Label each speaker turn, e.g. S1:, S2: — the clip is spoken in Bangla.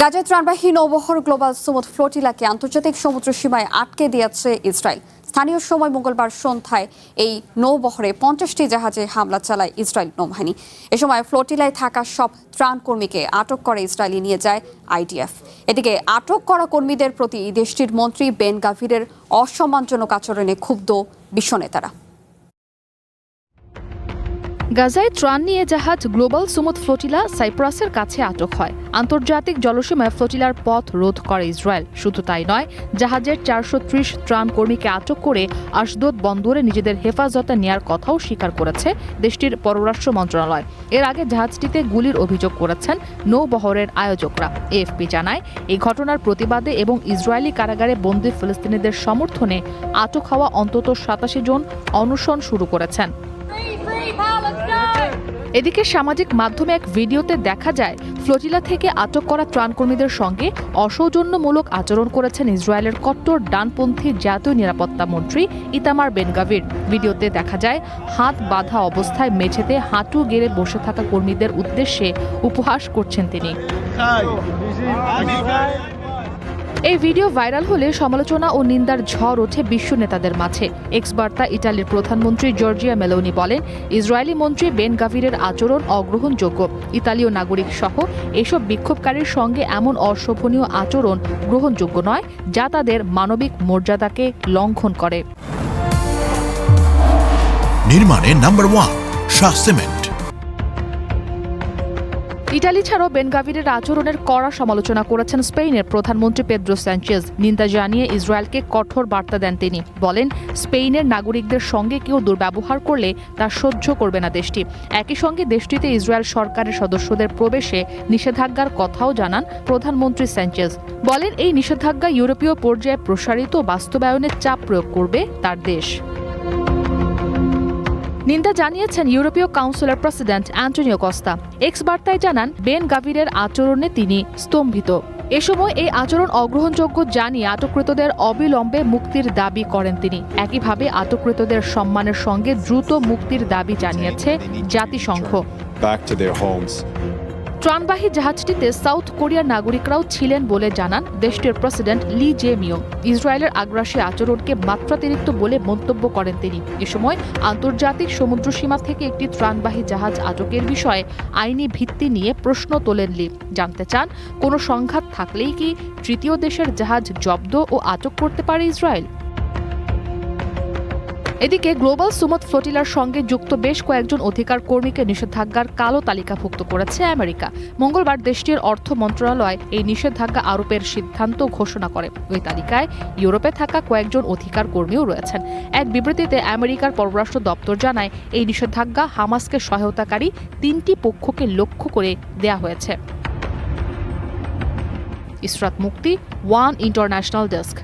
S1: গাজায় ত্রাণবাহী নৌবহর গ্লোবাল সুমুদ ফ্লোটিলাকে আন্তর্জাতিক সমুদ্র সীমায় আটকে দিয়েছে ইসরায়েল। স্থানীয় সময় মঙ্গলবার সন্ধ্যায় এই নৌবহরে 50টি জাহাজে হামলা চালায় ইসরায়েল নৌবাহিনী। এ সময় ফ্লোটিলায় থাকা সব ত্রাণকর্মীকে আটক করে ইসরায়েলি নিয়ে যায় আইডিএফ। এদিকে আটক করা কর্মীদের প্রতি দেশটির মন্ত্রী বেন গাভিরের অসম্মানজনক আচরণে ক্ষুব্ধ বিশ্ব নেতারা।
S2: গাজায় ত্রাণ নিয়ে জাহাজ গ্লোবাল সুমুদ ফ্লোটিলা সাইপ্রাসের কাছে আটক হয়। আন্তর্জাতিক জলসীমায় ফ্লোটিলার পথ রোধ করে ইসরায়েল। শুধু তাই নয়, জাহাজের 430 ত্রাণ কর্মীকে আটক করে আশদোদ বন্দরে নিজেদের হেফাজতে নেয়ার কথাও স্বীকার করেছে দেশটির পররাষ্ট্র মন্ত্রণালয়। এর আগে জাহাজটিতে গুলির অভিযোগ করেছেন নৌবহরের আয়োজকরা। এএফপি জানায়, এই ঘটনার প্রতিবাদে এবং ইসরায়েলি কারাগারে বন্দী ফিলিস্তিনিদের সমর্থনে আটক হওয়া অন্তত 87 জন অনশন শুরু করেছেন। এদিকে সামাজিক মাধ্যমে এক ভিডিওতে দেখা যায় ফ্লোটিলা থেকে আটক করা ত্রাণকর্মীদের সঙ্গে অসৌজন্যমূলক আচরণ করেছেন ইসরায়েলের কট্টর ডানপন্থী জাতীয় নিরাপত্তা মন্ত্রী ইতামার বেন গাভির। ভিডিওতে দেখা যায় হাত বাঁধা অবস্থায় মেঝেতে হাঁটু গেড়ে বসে থাকা কর্মীদের উদ্দেশ্যে উপহাস করছেন তিনি। এই ভিডিও ভাইরাল হলে সমালোচনা ও নিন্দার ঝড় ওঠে বিশ্ব নেতাদের মাঝে। এক্স বার্তা ইটালির প্রধানমন্ত্রী জর্জিয়া মেলোনি বলেন, ইসরায়েলি মন্ত্রী বেন গাভিরের আচরণ অগ্রহণযোগ্য। ইতালীয় নাগরিক সহ এসব বিক্ষোভকারীর সঙ্গে এমন অশোভনীয় আচরণ গ্রহণযোগ্য নয়, যা তাদের মানবিক মর্যাদাকে লঙ্ঘন করে।
S3: নির্মাণে নাম্বার 1 শাহ সিমেন্ট।
S2: ইটালি ছাড়াও বেন গাভিরের আচরণের কড়া সমালোচনা করেছেন স্পেনের প্রধানমন্ত্রী পেদ্রো সানচেজ। নিন্দা জানিয়ে ইসরায়েলকে কঠোর বার্তা দেন তিনি। বলেন, স্পেনের নাগরিকদের সঙ্গে কেউ দুর্ব্যবহার করলে তা সহ্য করবে না দেশটি। একই সঙ্গে দেশটিতে ইসরায়েল সরকারের সদস্যদের প্রবেশে নিষেধাজ্ঞার কথাও জানান প্রধানমন্ত্রী সানচেজ। বলেন, এই নিষেধাজ্ঞা ইউরোপীয় পর্যায়ে প্রসারিত বাস্তবায়নের চাপ প্রয়োগ করবে তার দেশ। নিন্দা জানিয়েছেন ইউরোপীয় কাউন্সিলের প্রেসিডেন্ট অ্যান্টোনিও কস্তা। এক্স বার্তায় জানান, বেন গাভিরের আচরণে তিনি স্তম্ভিত। এ সময় এই আচরণ অগ্রহণযোগ্য জানিয়ে আটককৃতদের অবিলম্বে মুক্তির দাবি করেন তিনি। একইভাবে আটককৃতদের সম্মানের সঙ্গে দ্রুত মুক্তির দাবি জানিয়েছে জাতিসংঘ। ত্রাণবাহী জাহাজটিতে সাউথ কোরিয়ার নাগরিকরাও ছিলেন বলে জানান দেশটির প্রেসিডেন্ট লি জে মিয়ং। ইসরায়েলের আগ্রাসী আচরণকে মাত্রাতিরিক্ত বলে মন্তব্য করেন তিনি। এ সময় আন্তর্জাতিক সমুদ্র সীমা থেকে একটি ত্রাণবাহী জাহাজ আটকের বিষয়ে আইনি ভিত্তি নিয়ে প্রশ্ন তোলেন লি। জানতে চান, কোনো সংঘাত থাকলেই কি তৃতীয় দেশের জাহাজ জব্দ ও আটক করতে পারে ইসরায়েল? এদিকে গ্লোবাল সুমুদ ফ্লোটিলার সঙ্গে যুক্ত বেশ কয়েকজন অধিকার কর্মীকে নিষেধাজ্ঞার কালো তালিকাভুক্ত করেছে আমেরিকা। মঙ্গলবার দেশটির অর্থ মন্ত্রণালয় এই নিষেধাজ্ঞা আরোপের সিদ্ধান্ত ঘোষণা করে। ওই তালিকায় ইউরোপে থাকা কয়েকজন অধিকার কর্মীও রয়েছেন। এক বিবৃতিতে আমেরিকার পররাষ্ট্র দপ্তর জানায়, এই নিষেধাজ্ঞা হামাসকে সহায়তাকারী 3টি পক্ষকে লক্ষ্য করে দেয়া হয়েছে। ইসরাত মুক্তি, ওয়ান ইন্টারন্যাশনাল ডেস্ক।